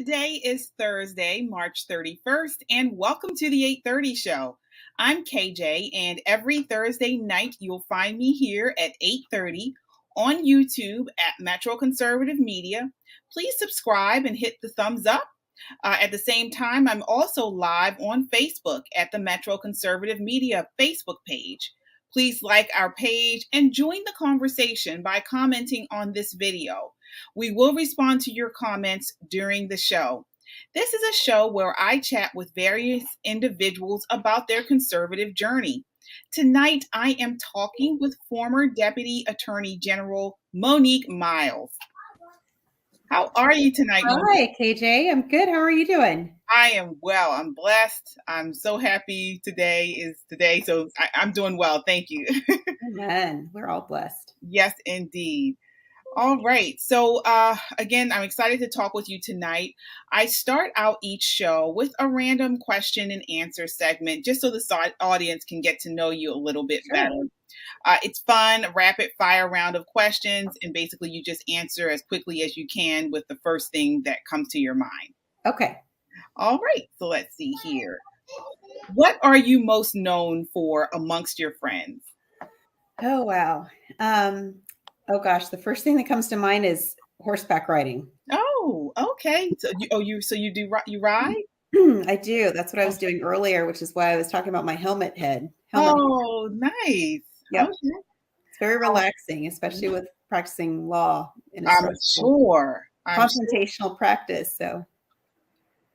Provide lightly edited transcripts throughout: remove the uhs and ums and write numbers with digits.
Today is Thursday, March 31st, and welcome to the 8:30 show. I'm KJ, and every Thursday night you'll find me here at 8:30 on YouTube at Metro Conservative Media. Please subscribe and hit the thumbs up. At the same time, I'm also live on Facebook at the Metro Conservative Media Facebook page. Please like our page and join the conversation by commenting on this video. We will respond to your comments during the show. This is a show where I chat with various individuals about their conservative journey. Tonight, I am talking with former Deputy Attorney General Monique Miles. How are you tonight, Monique? Hi, KJ. I'm good. How are you doing? I am well. I'm blessed. I'm so happy today is today. So I'm doing well. Thank you. Amen. We're all blessed. Yes, indeed. All right. So, again, I'm excited to talk with you tonight. I start out each show with a random question and answer segment just so the audience can get to know you a little bit better. It's fun, rapid fire round of questions, and basically you just answer as quickly as you can with the first thing that comes to your mind. Okay. All right. So let's see here. What are you most known for amongst your friends? Oh, wow. Oh gosh, the first thing that comes to mind is horseback riding. Oh, okay. So you ride? I do. That's what I was doing earlier, which is why I was talking about my helmet head. Oh, nice. Yep. Okay. It's very relaxing, especially with practicing law in a I'm sure. confrontational practice. So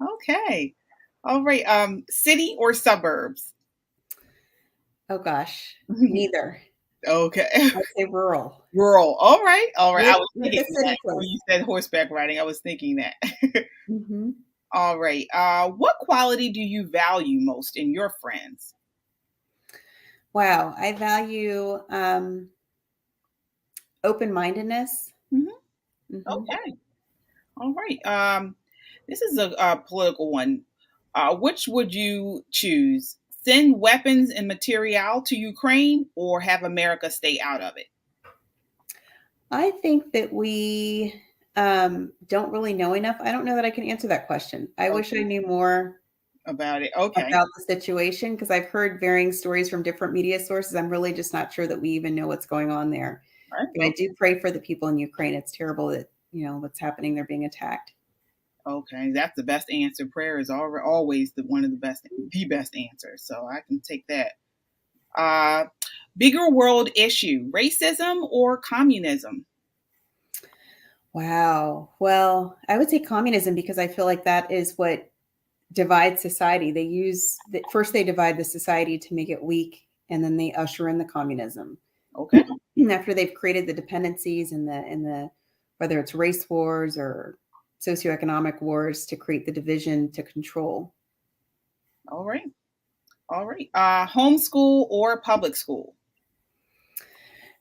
okay. All right. City or suburbs? oh gosh, neither. Okay. I'd say rural. Rural. All right. All right. I was With thinking the city that when you said horseback riding, I was thinking that. Mm-hmm. All right. What quality do you value most in your friends? Wow. I value open-mindedness. Mm-hmm. Mm-hmm. Okay. All right. This is a political one. Which would you choose? Send weapons and material to Ukraine or have America stay out of it? I think that we don't really know enough. I don't know that I can answer that question. I wish I knew more about it. Okay. About the situation, because I've heard varying stories from different media sources. I'm really just not sure that we even know what's going on there. Right. But I do pray for the people in Ukraine. It's terrible that, what's happening. They're being attacked. Okay, that's the best answer. Prayer is always the best answer. So I can take that. Bigger world issue: racism or communism? Wow. Well, I would say communism because I feel like that is what divides society. First they divide the society to make it weak, and then they usher in the communism. Okay. After they've created the dependencies and the whether it's race wars or socioeconomic wars to create the division to control. All right. Homeschool or public school?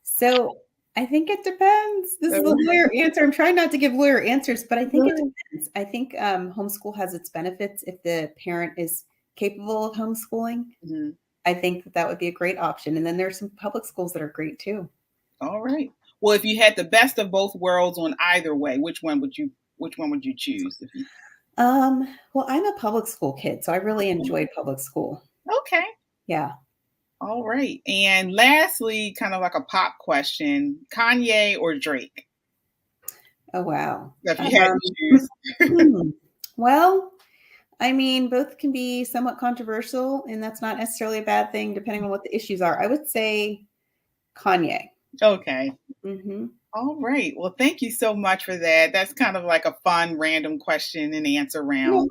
So I think it depends. This is a lawyer answer. I'm trying not to give lawyer answers, but I think it depends. I think homeschool has its benefits if the parent is capable of homeschooling. Mm-hmm. I think that would be a great option. And then there's some public schools that are great too. All right. Well, if you had the best of both worlds on either way, which one would you choose? Well, I'm a public school kid, so I really enjoyed public school. Okay. Yeah. All right. And lastly, kind of like a pop question, Kanye or Drake? Oh, wow. If you had to choose. Well, I mean, both can be somewhat controversial, and that's not necessarily a bad thing, depending on what the issues are. I would say Kanye. Okay. Mm-hmm. All right. Well, thank you so much for that. That's kind of like a fun, random question and answer round.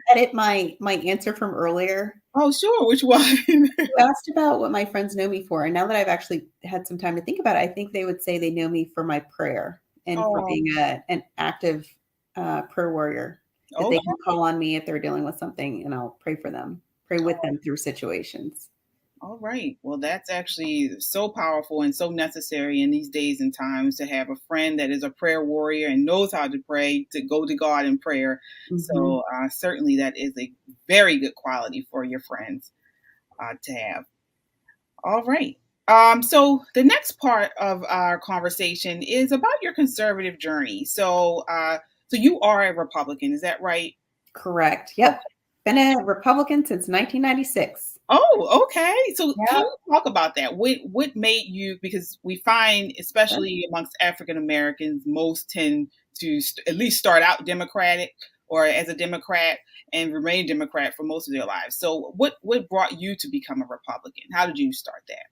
Edit my answer from earlier. Oh, sure. Which one? You asked about what my friends know me for. And now that I've actually had some time to think about it, I think they would say they know me for my prayer and for being an active prayer warrior. That they can call on me if they're dealing with something, and I'll pray for them, pray with them through situations. All right. Well, that's actually so powerful and so necessary in these days and times to have a friend that is a prayer warrior and knows how to pray, to go to God in prayer. Mm-hmm. So certainly that is a very good quality for your friends to have. All right. So the next part of our conversation is about your conservative journey. So So you are a Republican, is that right? Correct. Yep. Been a Republican since 1996. Oh, okay. So can Yep. you talk about that? What made you, because we find, especially amongst African Americans, most tend to at least start out Democratic or as a Democrat and remain Democrat for most of their lives. So what brought you to become a Republican? How did you start that?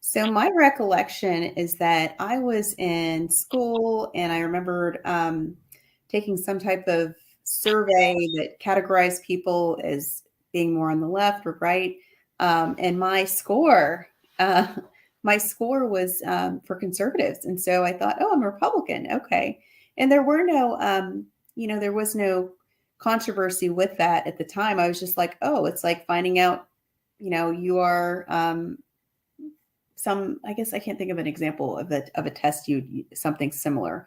So my recollection is that I was in school and I remembered taking some type of survey that categorized people as being more on the left or right. And uh, my score was for conservatives. And so I thought, oh, I'm a Republican. Okay. And there were no, there was no controversy with that at the time. I was just like, oh, it's like finding out, you are, I guess I can't think of an example of a test something similar.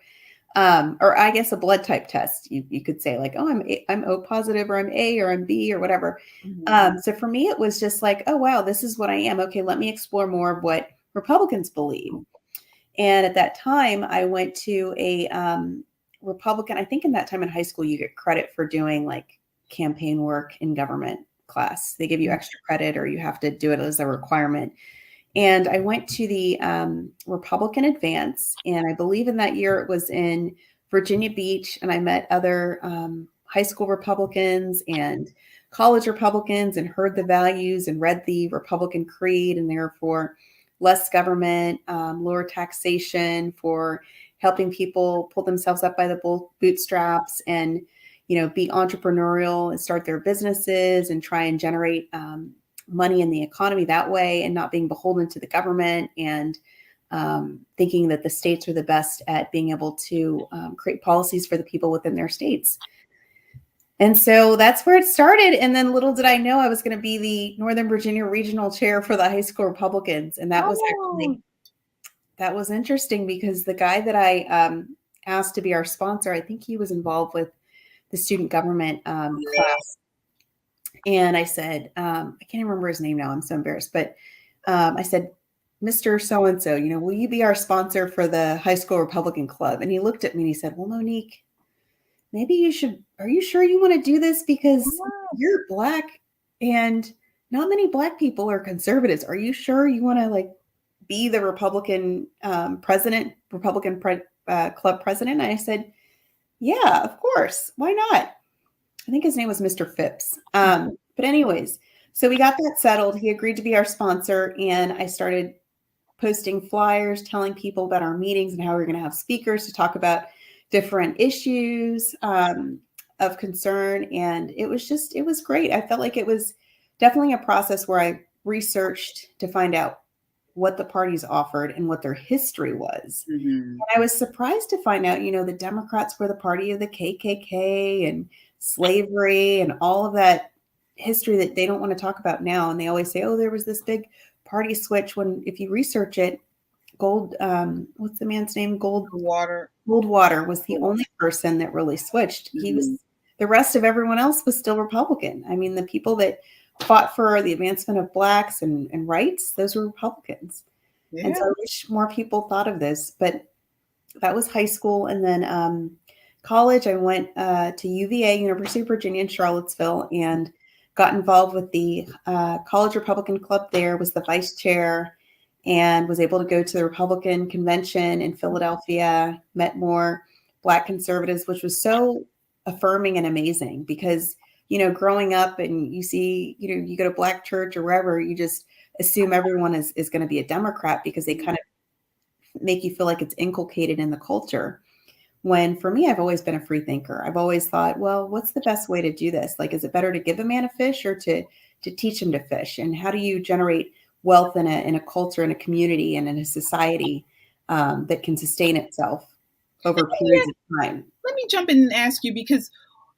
Or I guess a blood type test. You could say like, oh, I'm O positive or I'm A or I'm B or whatever. Mm-hmm. So for me, it was just like, oh, wow, this is what I am. Okay, let me explore more of what Republicans believe. And at that time, I went to a Republican. I think in that time in high school, you get credit for doing like campaign work in government class. They give you extra credit or you have to do it as a requirement. And I went to the Republican Advance, and I believe in that year it was in Virginia Beach, and I met other high school Republicans and college Republicans and heard the values and read the Republican Creed, and they're for less government, lower taxation, for helping people pull themselves up by the bootstraps and, be entrepreneurial and start their businesses and try and generate money in the economy that way and not being beholden to the government and thinking that the states are the best at being able to create policies for the people within their states. And so that's where it started. And then little did I know I was going to be the Northern Virginia regional chair for the high school Republicans. And that was interesting because the guy that I asked to be our sponsor, I think he was involved with the student government class. And I said, I can't even remember his name now. I'm so embarrassed. But I said, Mr. So-and-so, will you be our sponsor for the high school Republican club? And he looked at me and he said, well, Monique, maybe you should, are you sure you want to do this? Because you're Black and not many Black people are conservatives. Are you sure you want to be the Republican president, Republican club president? And I said, yeah, of course. Why not? I think his name was Mr. Phipps. But anyways, so we got that settled. He agreed to be our sponsor, and I started posting flyers, telling people about our meetings and how we were going to have speakers to talk about different issues of concern. And it was great. I felt like it was definitely a process where I researched to find out what the parties offered and what their history was. Mm-hmm. And I was surprised to find out, the Democrats were the party of the KKK and slavery and all of that history that they don't want to talk about now. And they always say, oh, there was this big party switch, when if you research it, what's the man's name? Goldwater was the only person that really switched. Mm-hmm. The rest of everyone else was still Republican. I mean, the people that fought for the advancement of Blacks and rights, those were Republicans. Yeah. And so I wish more people thought of this, but that was high school. And then college, I went to UVA, University of Virginia in Charlottesville, and got involved with the College Republican Club there, was the vice chair, and was able to go to the Republican convention in Philadelphia, met more Black conservatives, which was so affirming and amazing because, growing up and you see, you go to Black church or wherever, you just assume everyone is going to be a Democrat because they kind of make you feel like it's inculcated in the culture. When for me, I've always been a free thinker. I've always thought, well, what's the best way to do this? Like, is it better to give a man a fish or to teach him to fish? And how do you generate wealth in a culture, in a community, and in a society that can sustain itself over periods of time? Let me jump in and ask you, because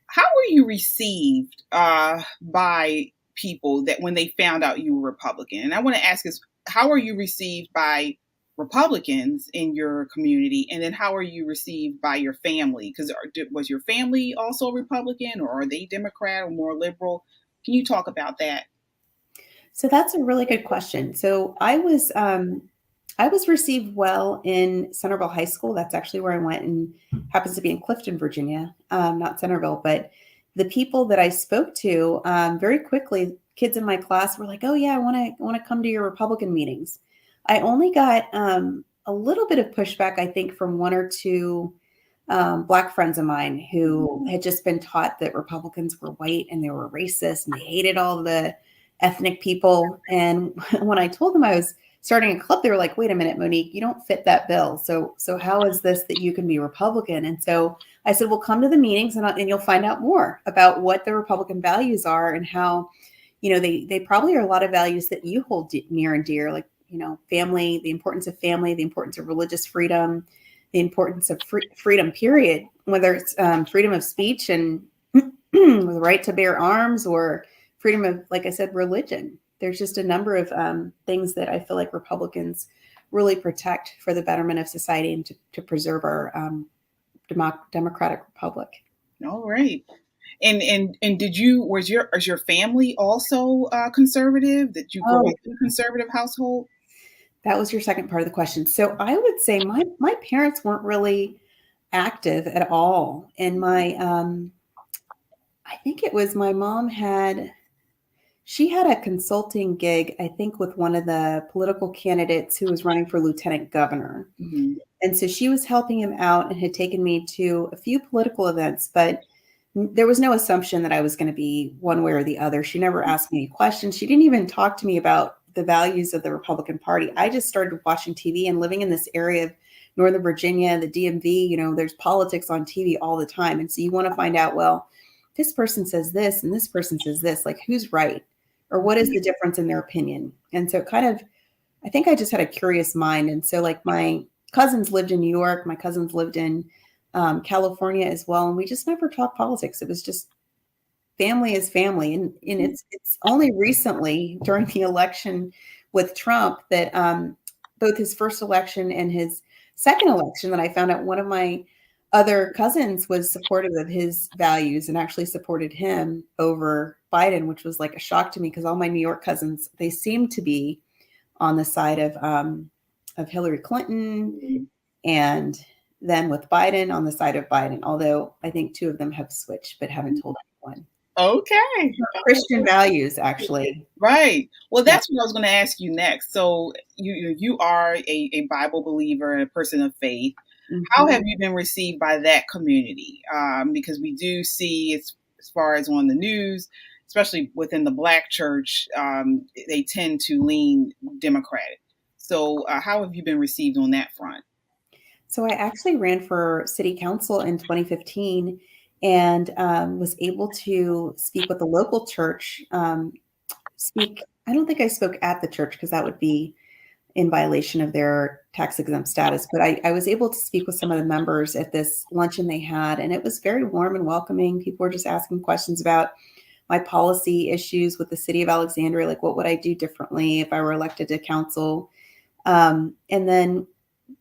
how were you received by people that when they found out you were Republican? And I want to ask is, how are you received by Republicans in your community? And then how are you received by your family? Because was your family also Republican, or are they Democrat or more liberal? Can you talk about that? So that's a really good question. So I was I was received well in Centerville High School. That's actually where I went, and happens to be in Clifton, Virginia, not Centerville. But the people that I spoke to very quickly, kids in my class were like, "Oh yeah, I want to come to your Republican meetings." I only got a little bit of pushback, I think, from one or two Black friends of mine who had just been taught that Republicans were white and they were racist and they hated all the ethnic people. And when I told them I was starting a club, they were like, "Wait a minute, Monique, you don't fit that bill. So how is this that you can be Republican?" And so I said, "Well, come to the meetings and you'll find out more about what the Republican values are and how, they probably are a lot of values that you hold near and dear, like, family, the importance of family, the importance of religious freedom, the importance of freedom, period, whether it's freedom of speech and the right to bear arms or freedom of, like I said, religion." There's just a number of things that I feel like Republicans really protect for the betterment of society and to preserve our democratic republic. All right. And was your family also conservative? Did you grow up in a conservative household? That was your second part of the question. So I would say my parents weren't really active at all. And I think it was my mom she had a consulting gig, I think, with one of the political candidates who was running for lieutenant governor. Mm-hmm. And so she was helping him out and had taken me to a few political events, but there was no assumption that I was going to be one way or the other. She never asked me any questions. She didn't even talk to me about the values of the Republican Party. I just started watching TV and living in this area of Northern Virginia, the DMV, there's politics on TV all the time. And so you want to find out, well, this person says this and this person says this, like who's right? Or what is the difference in their opinion? And so I think I just had a curious mind. And so like my cousins lived in New York, my cousins lived in California as well. And we just never talked politics. It was just family is family. And it's only recently during the election with Trump that both his first election and his second election that I found out one of my other cousins was supportive of his values and actually supported him over Biden, which was like a shock to me because all my New York cousins, they seem to be on the side of Hillary Clinton and then with Biden on the side of Biden, although I think two of them have switched but haven't told anyone. Okay. Christian values, actually. Right. Well, that's what I was going to ask you next. So you are a Bible believer, a person of faith. Mm-hmm. How have you been received by that community? Because we do see, as far as on the news, especially within the Black church, they tend to lean Democratic. So how have you been received on that front? So I actually ran for city council in 2015 and was able to speak with the local church. I don't think I spoke at the church because that would be in violation of their tax exempt status. But I was able to speak with some of the members at this luncheon they had, and it was very warm and welcoming. People were just asking questions about my policy issues with the city of Alexandria, like what would I do differently if I were elected to council? And then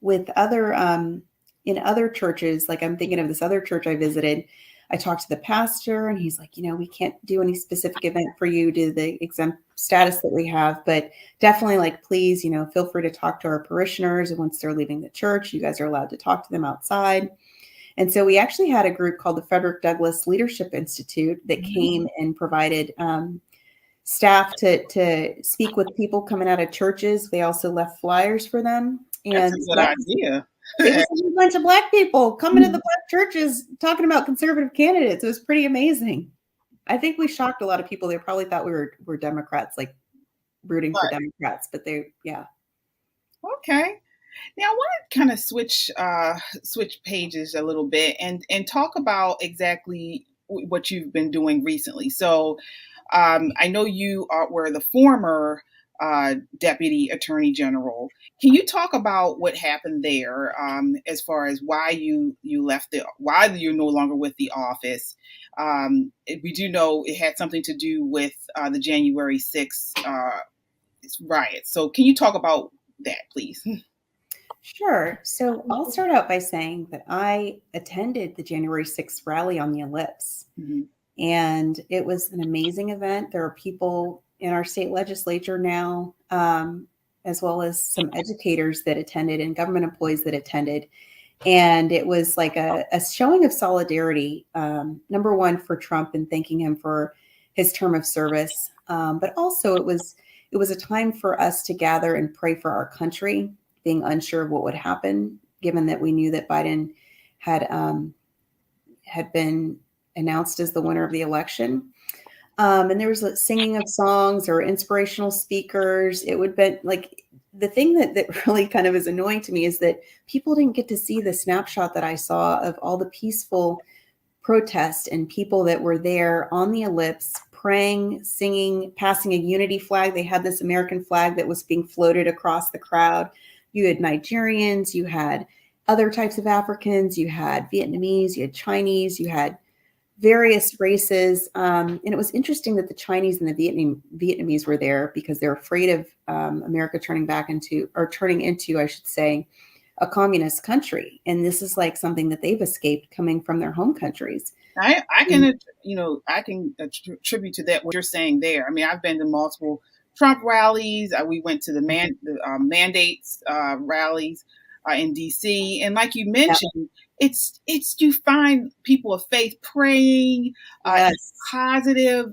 with in other churches, like I'm thinking of this other church I visited, I talked to the pastor and he's like, we can't do any specific event for you due to the exempt status that we have, but definitely like, please, feel free to talk to our parishioners. And once they're leaving the church, you guys are allowed to talk to them outside. And so we actually had a group called the Frederick Douglass Leadership Institute that came and provided staff to speak with people coming out of churches. They also left flyers for them. And that's a good idea. It was a bunch of Black people coming to the Black churches talking about conservative candidates. It was pretty amazing. I think we shocked a lot of people. They probably thought we were Democrats, like rooting for Democrats, but yeah. Okay. Now I want to kind of switch pages a little bit and talk about exactly what you've been doing recently. So I know you were the former Deputy Attorney General. Can you talk about what happened there as far as why you left why you're no longer with the office? We do know it had something to do with the January 6th riot. So can you talk about that, please? Sure. So I'll start out by saying that I attended the January 6th rally on the Ellipse. Mm-hmm. And it was an amazing event. There are people in our state legislature now, as well as some educators that attended and government employees that attended. And it was like a showing of solidarity, number one, for Trump and thanking him for his term of service. But also it was a time for us to gather and pray for our country, being unsure of what would happen, given that we knew that Biden had been announced as the winner of the election. And there was singing of songs or inspirational speakers. It would be like, the thing that really kind of is annoying to me is that people didn't get to see the snapshot that I saw of all the peaceful protest and people that were there on the Ellipse, praying, singing, passing a unity flag. They had this American flag that was being floated across the crowd. You had Nigerians, you had other types of Africans, you had Vietnamese, you had Chinese, you had various races. And it was interesting that the Chinese and the Vietnamese were there because they're afraid of America turning into, I should say, a communist country. And this is like something that they've escaped coming from their home countries. I can attribute to that what you're saying there. I mean, I've been to multiple Trump rallies. We went to the mandates rallies in DC, and like you mentioned, it's you find people of faith praying. It's positive.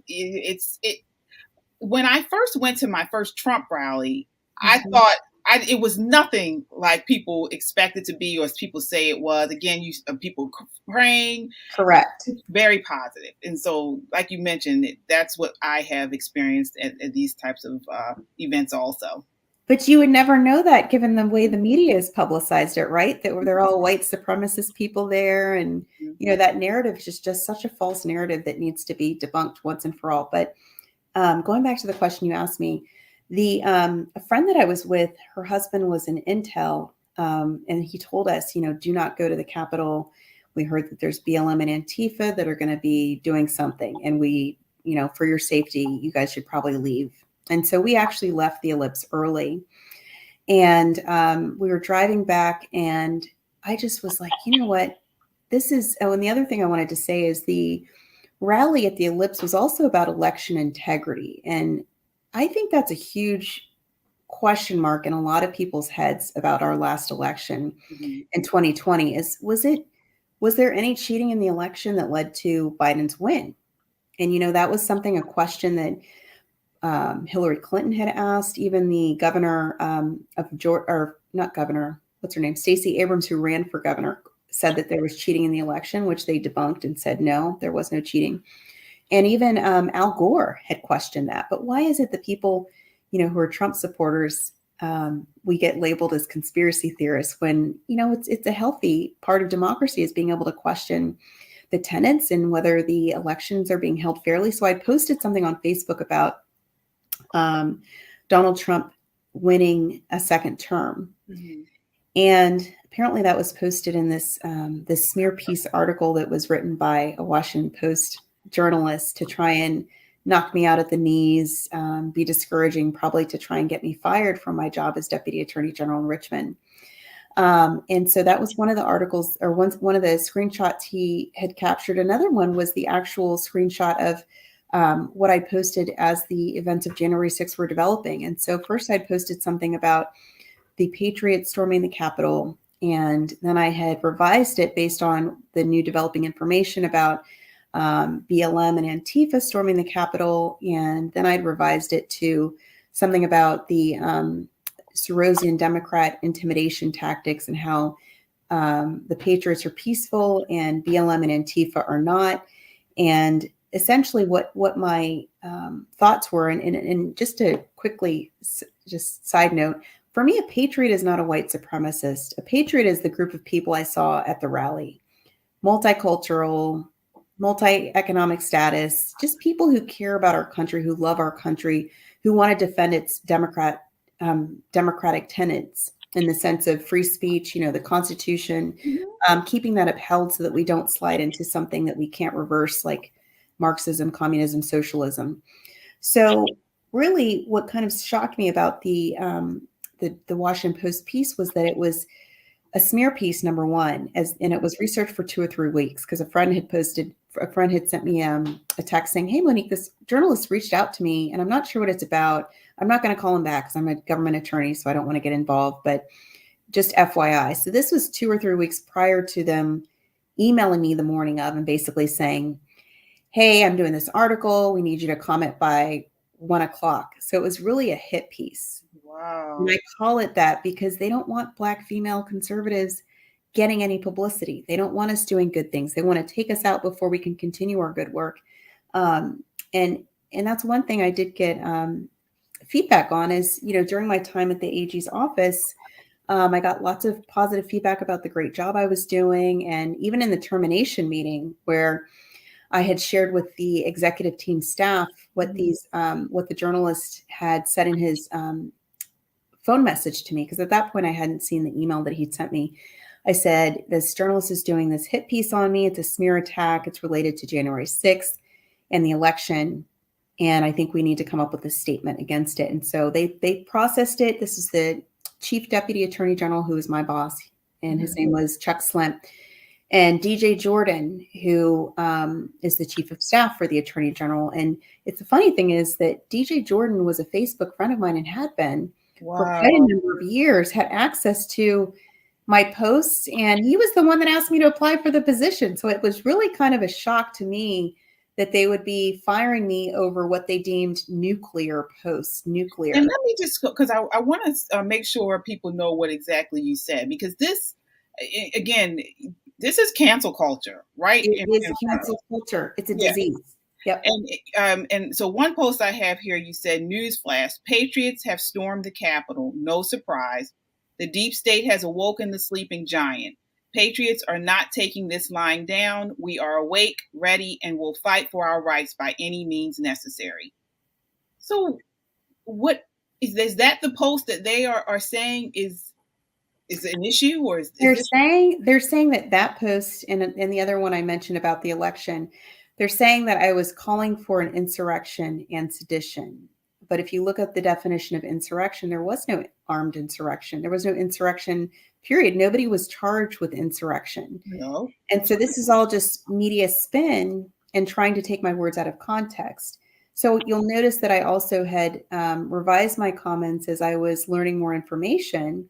When I first went to my first Trump rally, I thought it was nothing like people expect it to be, or as people say it was. Again, people praying. Correct. It's very positive. And so, like you mentioned, that's what I have experienced at these types of events also. But you would never know that given the way the media has publicized it, right? That they're all white supremacist people there. And, that narrative is just such a false narrative that needs to be debunked once and for all. But going back to the question you asked me, a friend that I was with, her husband was in Intel, and he told us, do not go to the Capitol. We heard that there's BLM and Antifa that are going to be doing something. And we, for your safety, you guys should probably leave. And so we actually left the Ellipse early, and we were driving back, and I just was like, you know what, and the other thing I wanted to say is the rally at the Ellipse was also about election integrity. And I think that's a huge question mark in a lot of people's heads about our last election in 2020 was there any cheating in the election that led to Biden's win? And, that was a question that Hillary Clinton had asked. Even the governor of Georgia, or not governor, what's her name? Stacey Abrams, who ran for governor, said that there was cheating in the election, which they debunked and said, no, there was no cheating. And even Al Gore had questioned that. But why is it that people, who are Trump supporters, we get labeled as conspiracy theorists when, it's a healthy part of democracy is being able to question the tenets and whether the elections are being held fairly. So I posted something on Facebook about Donald Trump winning a second term. And apparently that was posted in this smear piece article that was written by a Washington Post journalist to try and knock me out at the knees, be discouraging, probably to try and get me fired from my job as Deputy Attorney General in Richmond. And so that was one of the articles, or one of the screenshots he had captured. Another one was the actual screenshot of what I posted as the events of January 6th were developing. And so first I posted something about the Patriots storming the Capitol, and then I had revised it based on the new developing information about BLM and Antifa storming the Capitol, and then I'd revised it to something about the Sorosian Democrat intimidation tactics and how the Patriots are peaceful and BLM and Antifa are not, and essentially what my thoughts were. And just to quickly, just side note, for me, a patriot is not a white supremacist. A patriot is the group of people I saw at the rally, multicultural, multi-economic status, just people who care about our country, who love our country, who want to defend its democratic tenets in the sense of free speech, the Constitution, keeping that upheld so that we don't slide into something that we can't reverse, like Marxism, communism, socialism. So really what kind of shocked me about the Washington Post piece was that it was a smear piece, number one, and it was researched for 2 or 3 weeks because a friend had sent me a text saying, "Hey, Monique, this journalist reached out to me and I'm not sure what it's about. I'm not going to call him back because I'm a government attorney, so I don't want to get involved, but just FYI. So this was 2 or 3 weeks prior to them emailing me the morning of and basically saying, hey, I'm doing this article. We need you to comment by 1:00. So it was really a hit piece. Wow. And I call it that because they don't want Black female conservatives getting any publicity. They don't want us doing good things. They want to take us out before we can continue our good work. And that's one thing I did get feedback on is, during my time at the AG's office, I got lots of positive feedback about the great job I was doing. And even in the termination meeting where I had shared with the executive team staff what what the journalist had said in his phone message to me, because at that point I hadn't seen the email that he'd sent me. I said, this journalist is doing this hit piece on me. It's a smear attack. It's related to January 6th and the election. And I think we need to come up with a statement against it. And so they processed it. This is the Chief Deputy Attorney General, who is my boss, and his name was Chuck Slint. And DJ Jordan, who is the Chief of Staff for the Attorney General. And it's the funny thing is that DJ Jordan was a Facebook friend of mine and had been for quite a number of years, had access to my posts. And he was the one that asked me to apply for the position. So it was really kind of a shock to me that they would be firing me over what they deemed nuclear posts. And let me just, because I want to make sure people know what exactly you said, because this, again, this is cancel culture, right? It is cancel culture. It's a disease. Yep. And so one post I have here, you said, newsflash, patriots have stormed the Capitol. No surprise. The deep state has awoken the sleeping giant. Patriots are not taking this lying down. We are awake, ready, and will fight for our rights by any means necessary. So what is that the post that they are saying is an issue, or they're saying that post and the other one I mentioned about the election, they're saying that I was calling for an insurrection and sedition. But if you look at the definition of insurrection, there was no armed insurrection. There was no insurrection, period. Nobody was charged with insurrection. No. And so this is all just media spin and trying to take my words out of context. So you'll notice that I also had revised my comments as I was learning more information.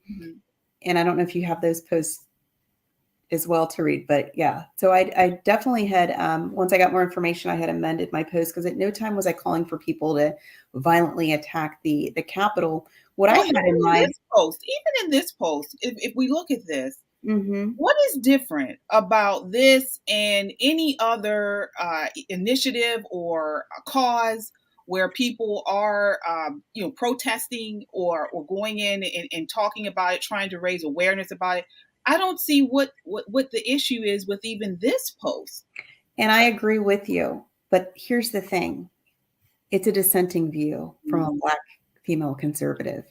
And I don't know if you have those posts as well to read, but yeah. So I definitely had, once I got more information, I had amended my post, because at no time was I calling for people to violently attack the Capitol. What I had in mind, even in this post, if we look at this, what is different about this and any other initiative or a cause where people are, protesting or going in and talking about it, trying to raise awareness about it? I don't see what the issue is with even this post. And I agree with you, but here's the thing. It's a dissenting view from a Black female conservative.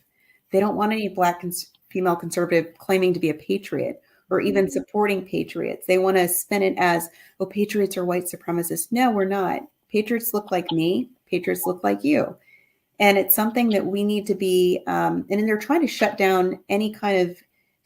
They don't want any Black female conservative claiming to be a patriot or even supporting patriots. They want to spin it as, oh, patriots are white supremacists. No, we're not. Patriots look like me. Patriots look like you. And it's something that we need to be, and they're trying to shut down any kind of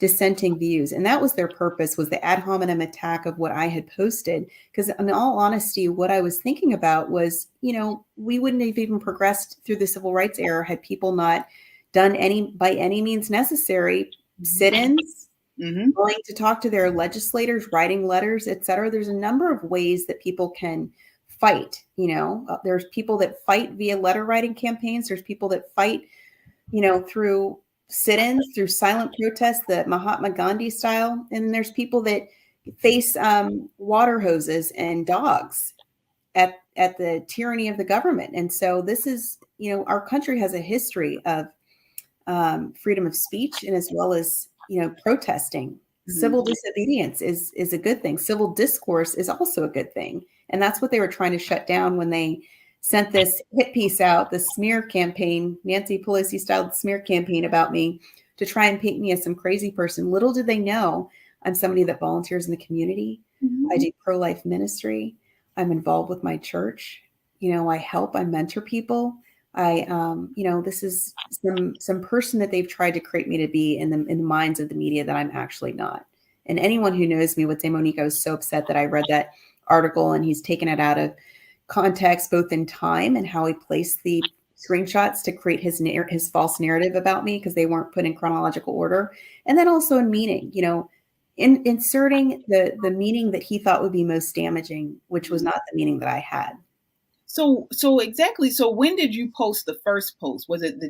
dissenting views. And that was their purpose, was the ad hominem attack of what I had posted. Because in all honesty, what I was thinking about was, we wouldn't have even progressed through the civil rights era had people not done by any means necessary sit-ins, going to talk to their legislators, writing letters, et cetera. There's a number of ways that people can fight. There's people that fight via letter writing campaigns. There's people that fight, through sit-ins, through silent protests, the Mahatma Gandhi style. And there's people that face water hoses and dogs at the tyranny of the government. And so this is, our country has a history of freedom of speech, and as well as, protesting. Civil disobedience is a good thing. Civil discourse is also a good thing. And that's what they were trying to shut down when they sent this hit piece out, the smear campaign, Nancy Pelosi styled smear campaign about me to try and paint me as some crazy person. Little did they know I'm somebody that volunteers in the community. I do pro-life ministry. I'm involved with my church. I help, I mentor people. This is some person that they've tried to create me to be in the minds of the media that I'm actually not. And anyone who knows me would say, Monique, I was so upset that I read that article and he's taken it out of context, both in time and how he placed the screenshots to create his false narrative about me because they weren't put in chronological order. And then also in meaning, inserting the meaning that he thought would be most damaging, which was not the meaning that I had. So exactly. So when did you post the first post? Was it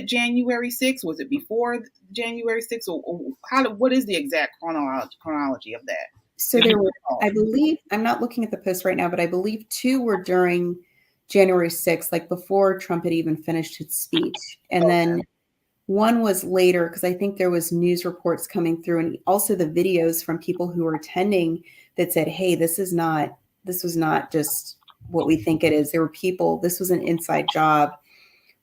January 6th? Was it before January 6th? Or what is the exact chronology of that? So there were, I believe, I'm not looking at the post right now, but I believe 2 were during January 6th, like before Trump had even finished his speech. And then 1 was later, because I think there was news reports coming through, and also the videos from people who were attending that said, hey, this was not just what we think it is. There were people, this was an inside job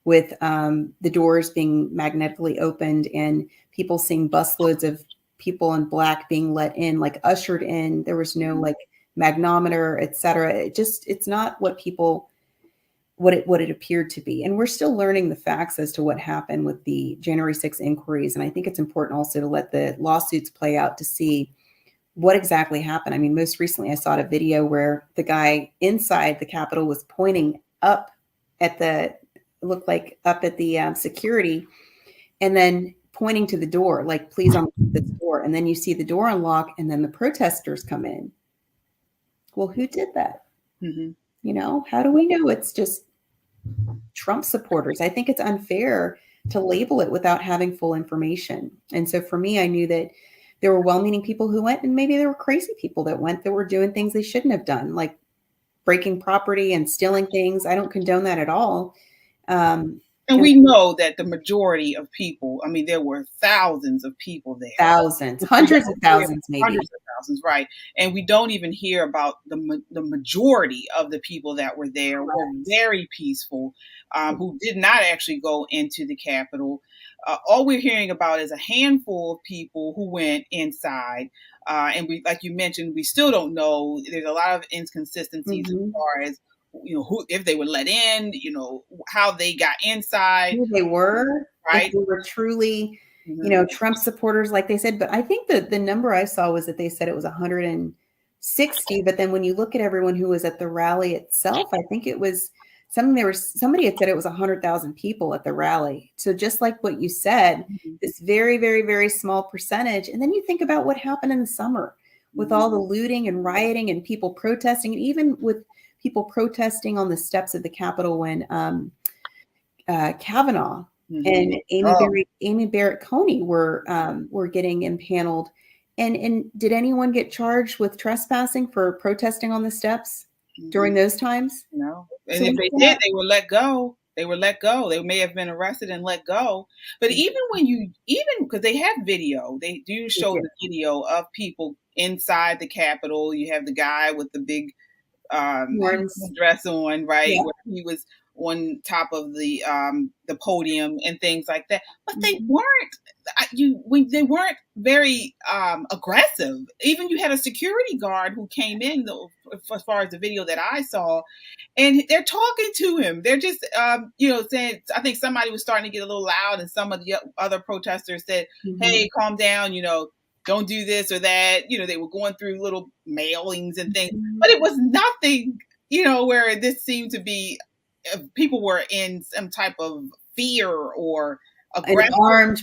with the doors being magnetically opened and people seeing busloads of people in black being let in, like ushered in. There was no like magnometer, et cetera. It's not what it appeared to be. And we're still learning the facts as to what happened with the January 6th inquiries. And I think it's important also to let the lawsuits play out to see what exactly happened. I mean, most recently I saw a video where the guy inside the Capitol was pointing up at the security and then pointing to the door, like, please unlock this door. And then you see the door unlock and then the protesters come in. Well, who did that? Mm-hmm. How do we know it's just Trump supporters? I think it's unfair to label it without having full information. And so for me, I knew that there were well-meaning people who went, and maybe there were crazy people that went that were doing things they shouldn't have done, like breaking property and stealing things. I don't condone that at all. And we know that the majority of people, I mean, there were thousands of people there. Thousands, hundreds of thousands, maybe. Hundreds of thousands, right. And we don't even hear about the majority of the people that were there were very peaceful, who did not actually go into the Capitol. All we're hearing about is a handful of people who went inside. And we, like you mentioned, we still don't know. There's a lot of inconsistencies as far as who, if they were let in, how they got inside. Who they were, right? If they were truly, Trump supporters, like they said. But I think the number I saw was that they said it was 160. But then when you look at everyone who was at the rally itself, I think it was somebody had said it was 100,000 people at the rally. So just like what you said, this very, very, very small percentage. And then you think about what happened in the summer with all the looting and rioting and people protesting, and even with people protesting on the steps of the Capitol when Kavanaugh and Amy Barrett Coney were getting impaneled. And did anyone get charged with trespassing for protesting on the steps during those times? No. And so if they did, they were let go. They were let go. They may have been arrested and let go. But even because they have video, they do show the video of people inside the Capitol. You have the guy with the big dress on, right? Yeah. Where he was on top of the podium and things like that. But they weren't. They weren't very aggressive. Even you had a security guard who came in, though, as far as the video that I saw, and they're talking to him. They're just, saying. I think somebody was starting to get a little loud, and some of the other protesters said, "Hey, calm down. Don't do this or that." They were going through little mailings and things, but it was nothing, where this seemed to be people were in some type of fear or aggressive. Armed,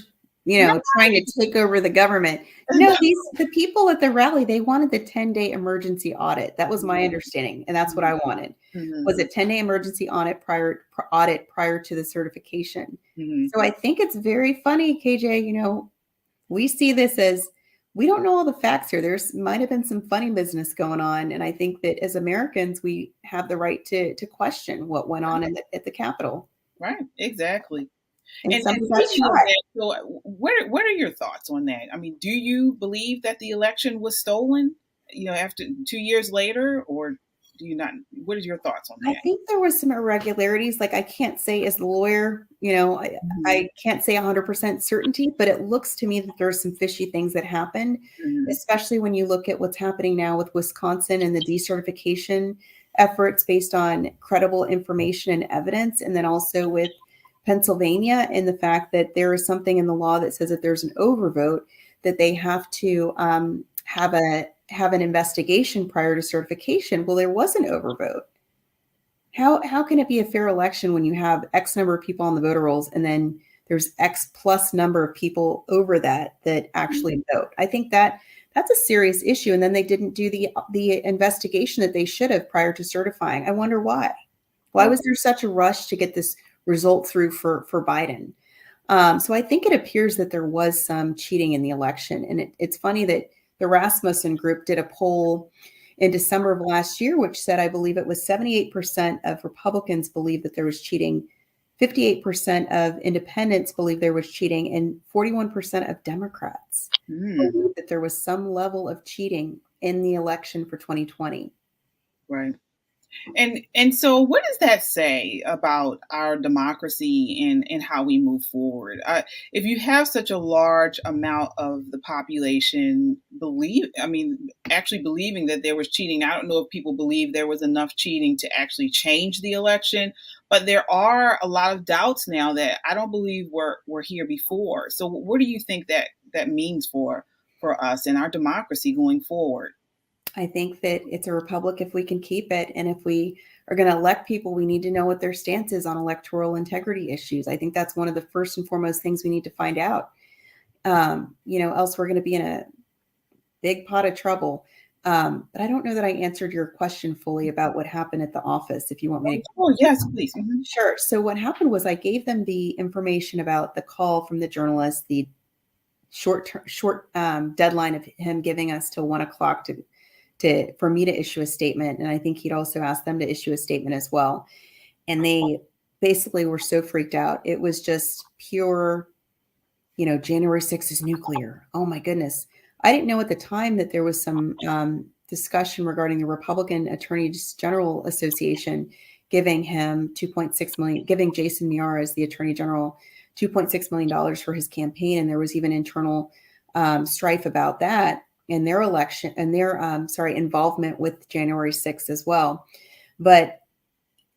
trying to take over the government. No, the people at the rally, they wanted the 10-day emergency audit. That was my understanding. And that's what I wanted, was a 10-day emergency audit prior to the certification. So I think it's very funny, KJ, we see this as, we don't know all the facts here. There's might have been some funny business going on. And I think that as Americans, we have the right to question what went on at the Capitol. Right, exactly. And so what are your thoughts on that? I mean, do you believe that the election was stolen, after 2 years later, or do you not? What are your thoughts on that? I think there was some irregularities. Like, I can't say as the lawyer, I can't say 100% certainty, but it looks to me that there are some fishy things that happened, especially when you look at what's happening now with Wisconsin and the decertification efforts based on credible information and evidence. And then also with Pennsylvania and the fact that there is something in the law that says that there's an overvote, that they have to have an investigation prior to certification. Well, there was an overvote. How can it be a fair election when you have X number of people on the voter rolls and then there's X plus number of people over that actually vote? I think that's a serious issue. And then they didn't do the investigation that they should have prior to certifying. I wonder why. Why was there such a rush to get this result through for Biden? So I think it appears that there was some cheating in the election. And it's funny that the Rasmussen group did a poll in December of last year, which said, I believe it was 78% of Republicans believe that there was cheating, 58% of independents believe there was cheating, and 41% of Democrats believe that there was some level of cheating in the election for 2020. Right. And so what does that say about our democracy and how we move forward? If you have such a large amount of the population actually believing that there was cheating, I don't know if people believe there was enough cheating to actually change the election, but there are a lot of doubts now that I don't believe were here before. So what do you think that means for us and our democracy going forward? I think that it's a republic if we can keep it. And if we are going to elect people, we need to know what their stance is on electoral integrity issues. I think that's one of the first and foremost things we need to find out. Else we're going to be in a big pot of trouble. But I don't know that I answered your question fully about what happened at the office. If you want me to. Oh, yes, please. Mm-hmm. Sure. So what happened was I gave them the information about the call from the journalist, the short deadline of him giving us till 1:00 for me to issue a statement. And I think he'd also asked them to issue a statement as well. And they basically were so freaked out. It was just pure, January 6th is nuclear. Oh my goodness. I didn't know at the time that there was some discussion regarding the Republican Attorneys General Association giving him $2.6 million, giving Jason Miyares as the Attorney General $2.6 million for his campaign. And there was even internal strife about that and their election and their involvement with January 6th as well. But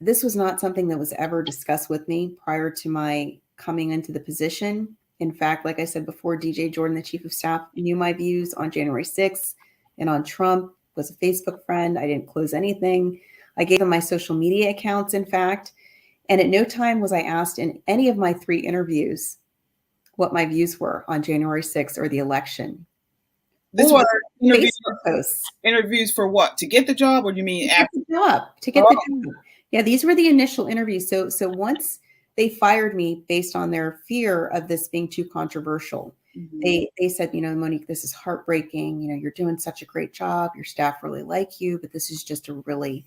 this was not something that was ever discussed with me prior to my coming into the position. In fact, like I said before, DJ Jordan, the chief of staff, knew my views on January 6th and on Trump, was a Facebook friend. I didn't close anything. I gave him my social media accounts, in fact. And at no time was I asked in any of my 3 interviews what my views were on January 6th or the election. This was Facebook posts. Interviews for what? To get the job, or do you mean after the job? To get the job. Yeah, these were the initial interviews. So once they fired me based on their fear of this being too controversial, they said, Monique, this is heartbreaking. You're doing such a great job. Your staff really like you, but this is just a really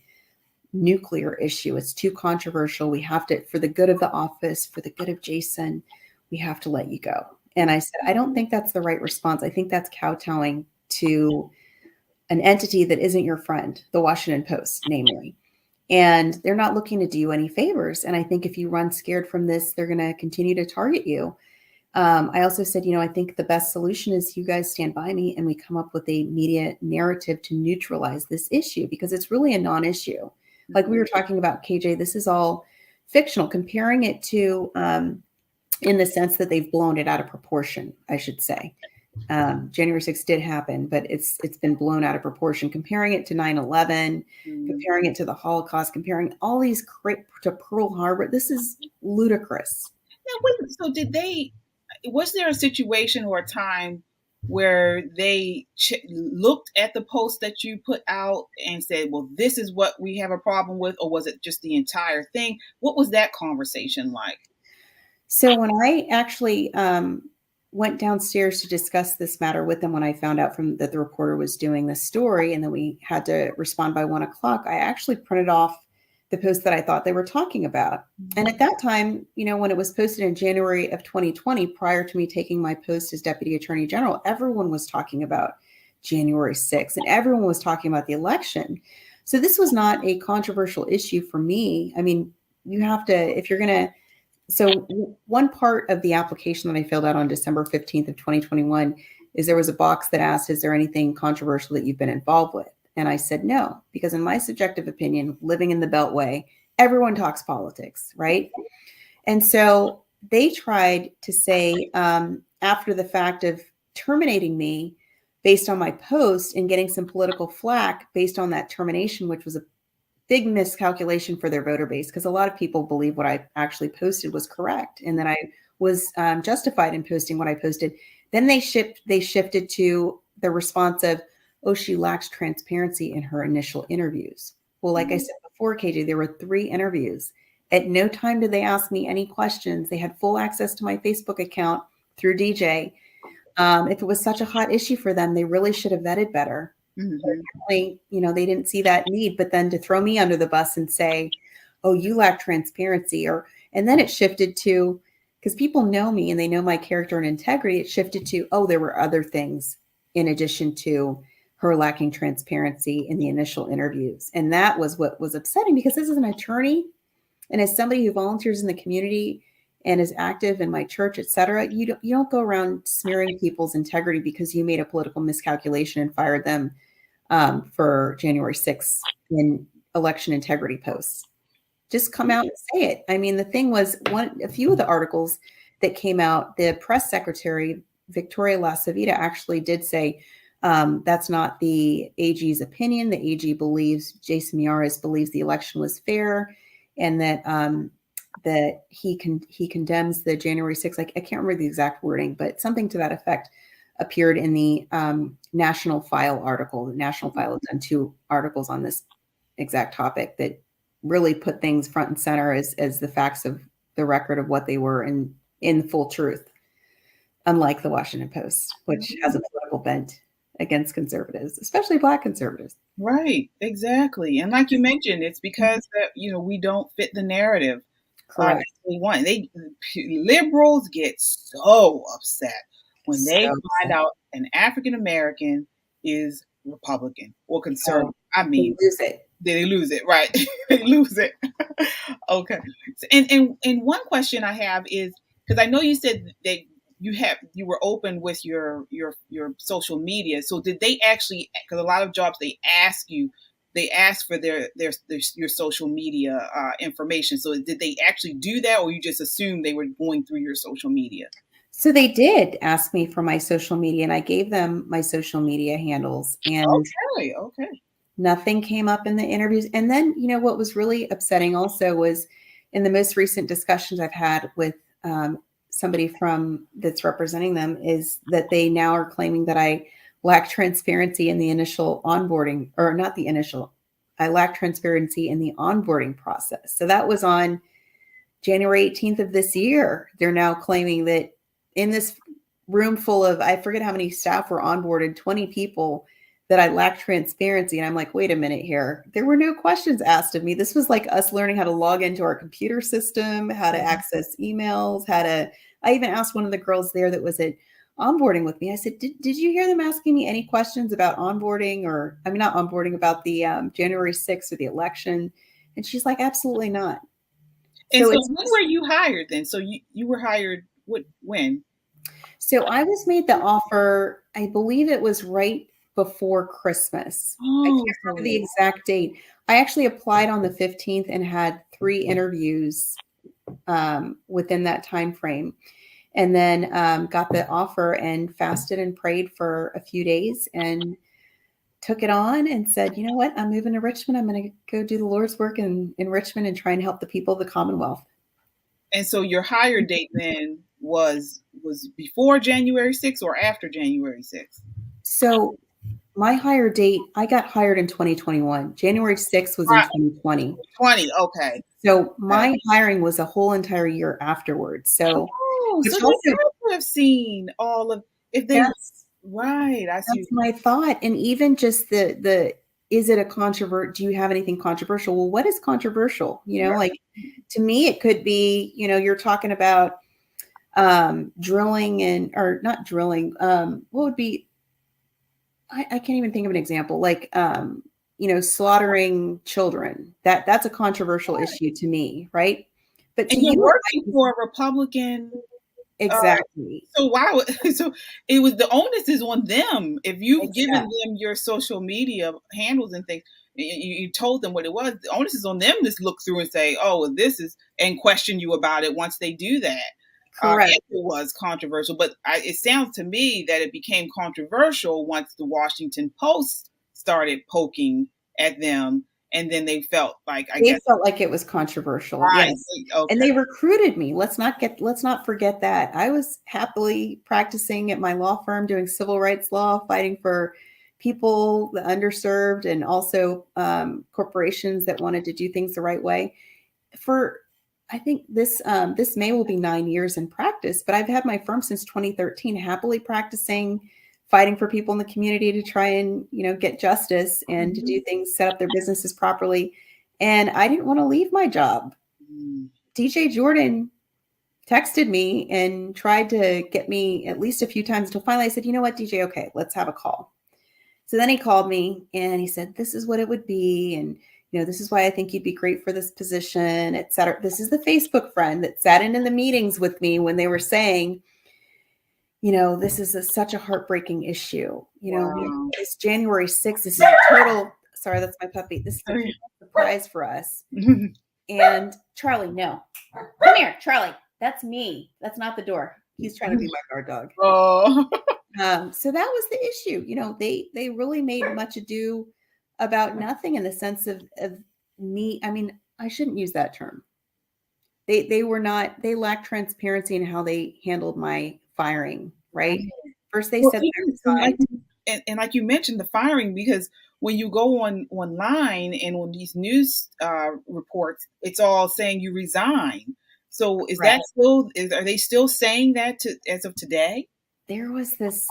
nuclear issue. It's too controversial. We have to, for the good of the office, for the good of Jason, we have to let you go. And I said, I don't think that's the right response. I think that's kowtowing to an entity that isn't your friend, the Washington Post, namely. And they're not looking to do you any favors. And I think if you run scared from this, they're going to continue to target you. I also said, I think the best solution is you guys stand by me and we come up with a media narrative to neutralize this issue, because it's really a non-issue. Like we were talking about, KJ, this is all fictional, comparing it to, in the sense that they've blown it out of proportion, I should say. January 6th did happen, but it's been blown out of proportion. Comparing it to 9/11, comparing it to the Holocaust, comparing all these to Pearl Harbor, this is ludicrous. Now, so was there a situation or a time where they looked at the post that you put out and said, well, this is what we have a problem with, or was it just the entire thing? What was that conversation like? So when I actually went downstairs to discuss this matter with them, when I found out that the reporter was doing the story and then we had to respond by 1:00, I actually printed off the post that I thought they were talking about. And at that time, when it was posted in January of 2020, prior to me taking my post as Deputy Attorney General, everyone was talking about January 6th and everyone was talking about the election. So this was not a controversial issue for me. I mean, you have to, if you're going to, so one part of the application that I filled out on December 15th of 2021 is there was a box that asked, is there anything controversial that you've been involved with? And I said no, because in my subjective opinion, living in the Beltway, everyone talks politics, right? And so they tried to say, after the fact of terminating me based on my post and getting some political flack based on that termination, which was a big miscalculation for their voter base, because a lot of people believe what I actually posted was correct, and that I was justified in posting what I posted. Then they shifted to the response of, oh, she lacks transparency in her initial interviews. Well, like I said before, KJ, there were 3 interviews. At no time did they ask me any questions. They had full access to my Facebook account through DJ. If it was such a hot issue for them, they really should have vetted better. Apparently, they didn't see that need, but then to throw me under the bus and say, oh, you lack transparency, and then it shifted to, because people know me and they know my character and integrity, it shifted to, oh, there were other things in addition to her lacking transparency in the initial interviews. And that was what was upsetting, because this is an attorney, and as somebody who volunteers in the community and is active in my church, et cetera, you don't go around smearing people's integrity because you made a political miscalculation and fired them for January 6th in election integrity posts. Just come out and say it. I mean, the thing was, a few of the articles that came out, the press secretary, Victoria La Savita, actually did say that's not the AG's opinion. The AG believes, Jason Miyares believes the election was fair, and that that he condemns the January 6th. I can't remember the exact wording, but something to that effect appeared in the National File article. The National File has done 2 articles on this exact topic that really put things front and center as the facts of the record of what they were in full truth, unlike the Washington Post, which has a political bent against conservatives, especially Black conservatives. Right, exactly. And like you mentioned, it's because we don't fit the narrative. Correct. Liberals get so upset when they find out an African American is Republican or conservative. I mean, they lose it. They lose it, right? They lose it. Okay. And one question I have is, because I know you said that you were open with your social media. So did they actually? Because a lot of jobs they ask for your social media information. So did they actually do that, or you just assumed they were going through your social media? So they did ask me for my social media, and I gave them my social media handles. And okay. Nothing came up in the interviews. And then, what was really upsetting also was in the most recent discussions I've had with somebody that's representing them, is that they now are claiming that I lack transparency in the initial onboarding, or not the initial, I lack transparency in the onboarding process. So that was on January 18th of this year. They're now claiming that in this room full of, I forget how many staff were onboarded, 20 people, that I lack transparency. And I'm like, wait a minute here. There were no questions asked of me. This was like us learning how to log into our computer system, how to access emails, I even asked one of the girls there that was at onboarding with me. I said, did you hear them asking me any questions about onboarding, or not onboarding, about the January 6th or the election? And she's like, absolutely not. And so when were you hired then? So you were hired when? So I was made the offer, I believe it was right before Christmas. I can't remember the exact date. I actually applied on the 15th and had 3 interviews within that time frame, and then got the offer and fasted and prayed for a few days and took it on and said, you know what, I'm moving to Richmond. I'm going to go do the Lord's work in Richmond and try and help the people of the Commonwealth. And so your hire date then was before January 6th or after January 6th? So my hire date, I got hired in 2021. January 6th was in 2020. Okay. So my hiring was a whole entire year afterwards. So, so they could have seen all of, if they, right. I see. That's my thought. And even just the is it a controversial? Do you have anything controversial? Well, what is controversial? Like, to me, it could be, you're talking about drilling or not drilling. What would be, I can't even think of an example, like, slaughtering children. That's a controversial issue to me, right? But and you're working for a Republican. Exactly. So it was, the onus is on them. If you've given them your social media handles and things, you told them what it was, the onus is on them to look through and say, oh, this is, and question you about it once they do that. Correct. It was controversial, but it sounds to me that it became controversial once the Washington Post started poking at them and then they felt like, they felt like it was controversial. Right. Yes. Okay. And they recruited me. Let's not forget that. I was happily practicing at my law firm doing civil rights law, fighting for people, the underserved, and also corporations that wanted to do things the right way. I think this May will be 9 years in practice, but I've had my firm since 2013, happily practicing, fighting for people in the community to try and, get justice and to do things, set up their businesses properly. And I didn't want to leave my job. DJ Jordan texted me and tried to get me at least a few times until finally I said, you know what, DJ, okay, let's have a call. So then he called me and he said, this is what it would be. And, this is why I think you'd be great for this position, et cetera. This is the Facebook friend that sat in the meetings with me when they were saying, this is such a heartbreaking issue. Wow. It's January 6th. This is a total, sorry, that's my puppy. This is a total surprise for us. And Charlie, no. Come here, Charlie. That's me. That's not the door. He's trying to be my guard dog. Oh. So that was the issue. They really made much ado about nothing in the sense of me. I mean, I shouldn't use that term. They lacked transparency in how they handled my firing, right? First they said and like you mentioned, the firing, because when you go online and on these news reports, it's all saying you resign. So is that still, are they still saying that as of today? There was this,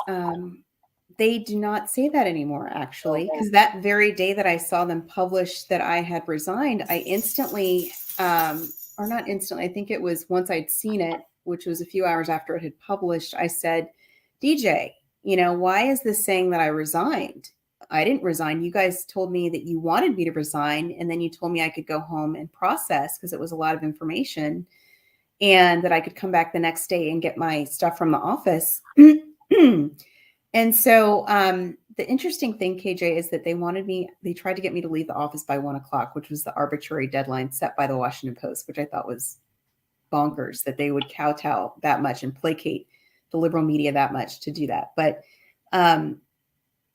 they do not say that anymore, actually, because that very day that I saw them publish that I had resigned, I instantly, or not instantly, I think it was once I'd seen it, which was a few hours after it had published, I said, DJ, why is this saying that I resigned? I didn't resign. You guys told me that you wanted me to resign, and then you told me I could go home and process because it was a lot of information, and that I could come back the next day and get my stuff from the office. And so the interesting thing, KJ, is that they tried to get me to leave the office by 1:00, which was the arbitrary deadline set by the Washington Post, which I thought was bonkers that they would kowtow that much and placate the liberal media that much to do that. But, at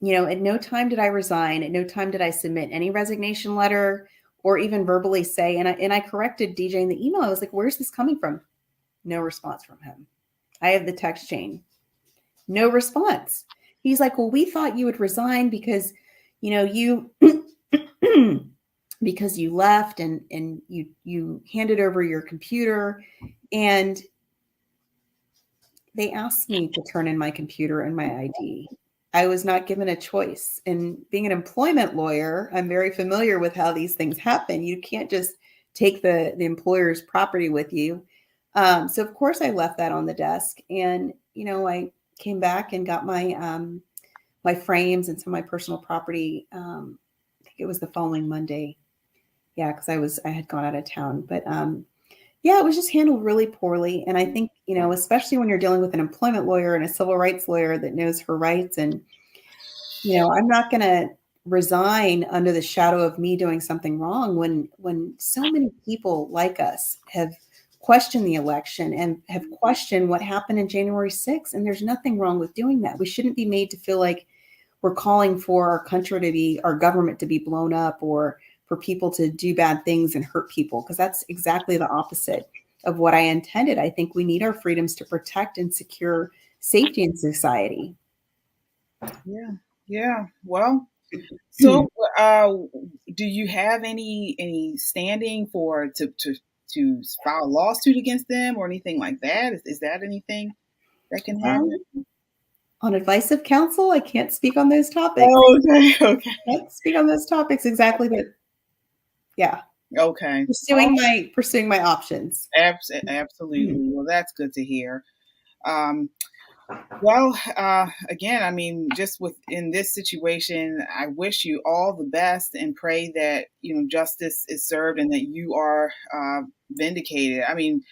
no time did I resign. At no time did I submit any resignation letter or even verbally say, and I corrected DJ in the email. I was like, where's this coming from? No response from him. I have the text chain. No response. He's like, well, we thought you would resign because, you because you left and you handed over your computer, and they asked me to turn in my computer and my ID. I was not given a choice. And being an employment lawyer, I'm very familiar with how these things happen. You can't just take the employer's property with you. So of course I left that on the desk, and, I came back and got my, my frames and some of my personal property. I think it was the following Monday. Yeah. Cause I had gone out of town, but, yeah, it was just handled really poorly. And I think, especially when you're dealing with an employment lawyer and a civil rights lawyer that knows her rights, and, I'm not going to resign under the shadow of me doing something wrong when so many people like us have questioned the election and have questioned what happened in January 6th. And there's nothing wrong with doing that. We shouldn't be made to feel like we're calling for our government to be blown up, or for people to do bad things and hurt people, because that's exactly the opposite of what I intended. I think we need our freedoms to protect and secure safety in society. Yeah. Well, so do you have any standing to file a lawsuit against them or anything like that? Is that anything that can happen? On advice of counsel, I can't speak on those topics. Oh, okay. Can't speak on those topics exactly, but yeah. Okay. Pursuing my options. Absolutely. Well, that's good to hear. Well, again, I mean, just in this situation, I wish you all the best and pray that, justice is served and that you are vindicated. I mean,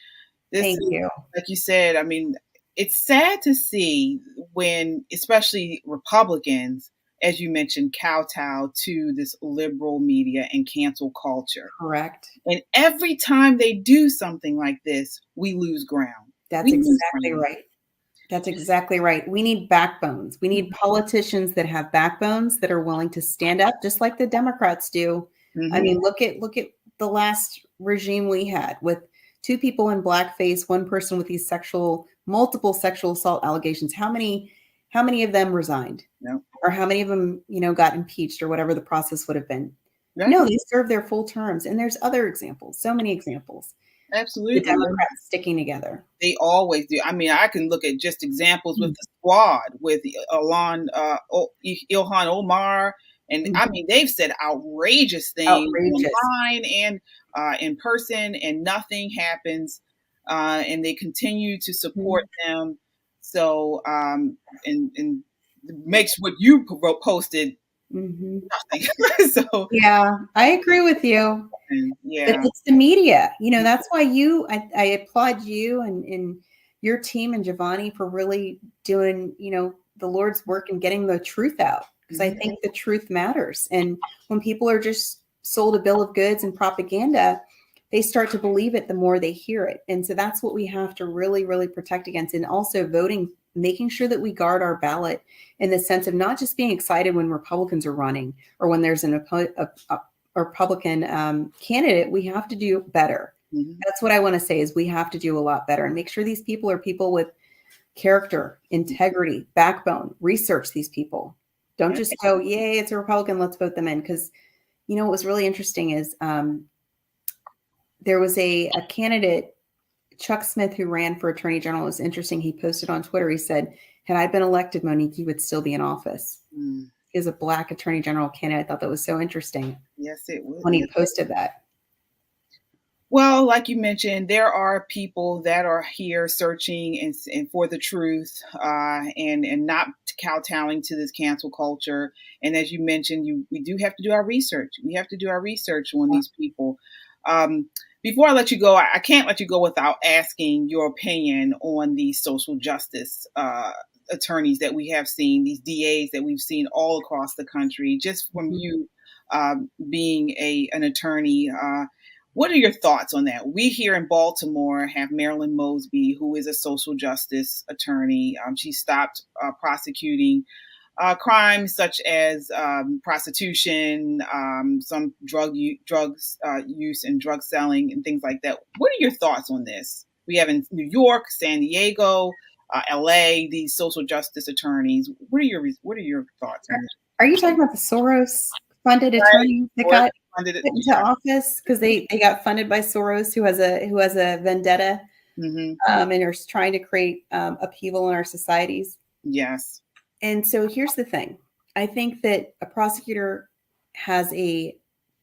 Thank you. Like you said, I mean, it's sad to see when, especially Republicans, as you mentioned, kowtow to this liberal media and cancel culture. Correct. And every time they do something like this, we lose ground. That's exactly right. That's exactly right. We need backbones. We need politicians that have backbones, that are willing to stand up, just like the Democrats do, I mean, look at the last regime we had with 2 people in blackface, 1 person with these multiple sexual assault allegations. How many of them resigned? No. Or how many of them, got impeached or whatever the process would have been? Right. No, they served their full terms. And there's other examples, so many exampmples. Absolutely. The Democrats sticking together. They always do. I mean, I can look at just examples with the squad, with Ilhan Omar. And I mean, they've said outrageous things online and in person, and nothing happens. And they continue to support them. So, and makes what you posted nothing. So yeah, I agree with you. Yeah, but it's the media. That's why I applaud you and your team and Giovanni for really doing, the Lord's work and getting the truth out. Because I think the truth matters. And when people are just sold a bill of goods and propaganda, they start to believe it the more they hear it. And so that's what we have to really, really protect against. And also voting, making sure that we guard our ballot in the sense of not just being excited when Republicans are running or when there's a Republican candidate. We have to do better. That's what I want to say is we have to do a lot better and make sure these people are people with character, integrity, backbone. Research these people. Don't just go, yay, it's a Republican, let's vote them in. Because, what was really interesting is there was a candidate, Chuck Smith, who ran for Attorney General. It was interesting. He posted on Twitter, he said, had I been elected, Monique, you would still be in office. He was a Black Attorney General candidate. I thought that was so interesting. Yes, it would. When he posted that. Well, like you mentioned, there are people that are here searching and for the truth and not kowtowing to this cancel culture. And as you mentioned, we do have to do our research. We have to do our research on these people. Before I let you go, I can't let you go without asking your opinion on the social justice attorneys that we have seen, these DAs that we've seen all across the country, just from you being an attorney. What are your thoughts on that? We here in Baltimore have Marilyn Mosby, who is a social justice attorney. She stopped prosecuting crimes such as prostitution, some drugs use and drug selling and things like that. What are your thoughts on this? We have in New York, San Diego, LA, these social justice attorneys. What are your thoughts on this? Are you talking about the Soros funded attorneys that got put into office because they got funded by Soros, who has a vendetta and are trying to create upheaval in our societies? Yes. And so here's the thing. I think that a prosecutor has a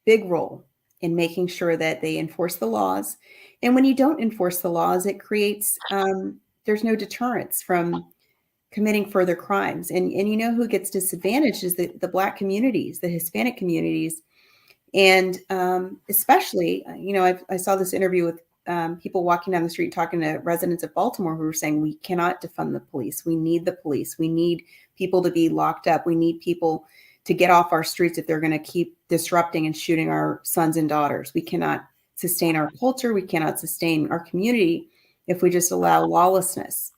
big role in making sure that they enforce the laws. And when you don't enforce the laws, it creates, there's no deterrence from committing further crimes. And who gets disadvantaged is the Black communities, the Hispanic communities. And especially, I saw this interview with people walking down the street talking to residents of Baltimore who were saying, we cannot defund the police. We need the police. We need people to be locked up. We need people to get off our streets if they're going to keep disrupting and shooting our sons and daughters. We cannot sustain our culture. We cannot sustain our community if we just allow lawlessness.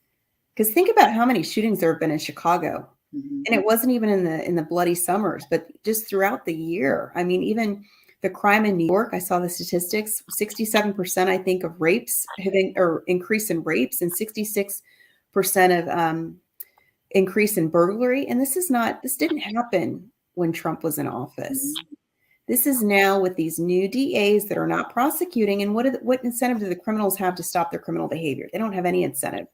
Because think about how many shootings there have been in Chicago. And it wasn't even in the bloody summers, but just throughout the year. I mean, even the crime in New York, I saw the statistics, 67%, I think, of rapes increase in rapes and 66% of increase in burglary. And this didn't happen when Trump was in office. This is now with these new DAs that are not prosecuting. And what incentive do the criminals have to stop their criminal behavior? They don't have any incentive.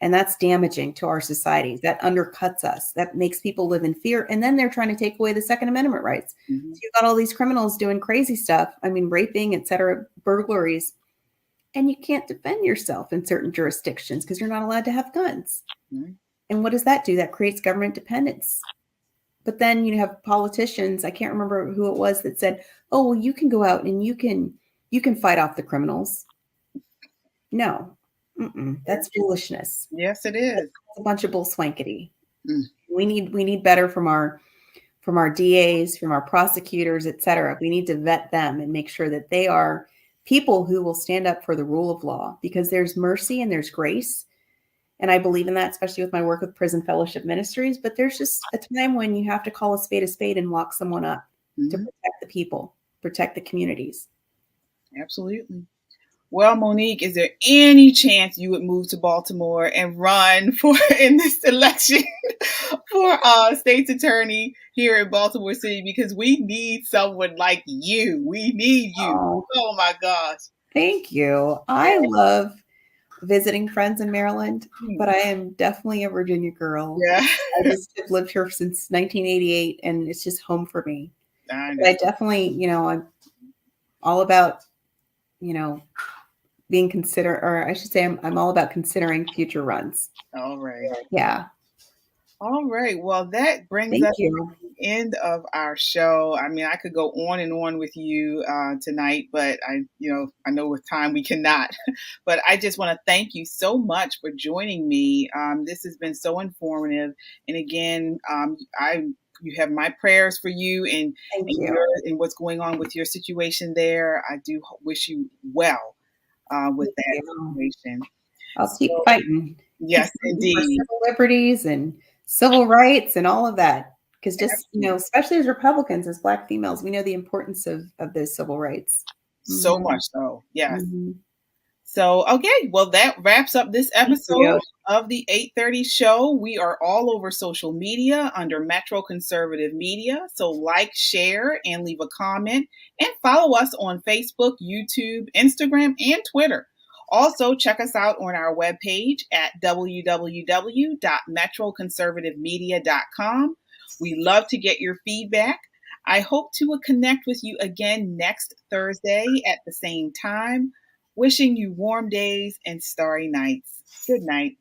And that's damaging to our society. That undercuts us. That makes people live in fear. And then they're trying to take away the Second Amendment rights. So you've got all these criminals doing crazy stuff. I mean, raping, et cetera, burglaries. And you can't defend yourself in certain jurisdictions because you're not allowed to have guns. And what does that do? That creates government dependence. But then you have politicians, I can't remember who it was, that said, oh, well, you can go out and you can fight off the criminals. No. That's foolishness. Yes, it is. That's a bunch of bull swankity. We need better from our DAs, from our prosecutors, et cetera. We need to vet them and make sure that they are people who will stand up for the rule of law, because there's mercy and there's grace. And I believe in that, especially with my work with Prison Fellowship Ministries. But there's just a time when you have to call a spade and lock someone up to protect the people. protect the communities. Absolutely. Well, Monique, is there any chance you would move to Baltimore and run for in this election for state's attorney here in Baltimore City? Because we need someone like you. We need you. Oh my gosh. Thank you. I love visiting friends in Maryland, but I am definitely a Virginia girl. Yeah. I just have lived here since 1988, and it's just home for me. I definitely, I'm all about, being or I should say I'm all about considering future runs. All right. Yeah. All right. Well, that brings us to the end of our show. I mean, I could go on and on with you tonight, but I know with time we cannot. But I just want to thank you so much for joining me. This has been so informative. And again, you have my prayers for you and what's going on with your situation there. I do wish you well with that situation. I'll keep fighting. Yes, indeed. For civil liberties and civil rights and all of that. Because just, especially as Republicans, as Black females, we know the importance of those civil rights. So much so, yes. So, okay, well, that wraps up this episode of the 8:30 show. We are all over social media under Metro Conservative Media. So like, share, and leave a comment. And follow us on Facebook, YouTube, Instagram, and Twitter. Also, check us out on our webpage at www.metroconservativemedia.com. We love to get your feedback. I hope to connect with you again next Thursday at the same time. Wishing you warm days and starry nights. Good night.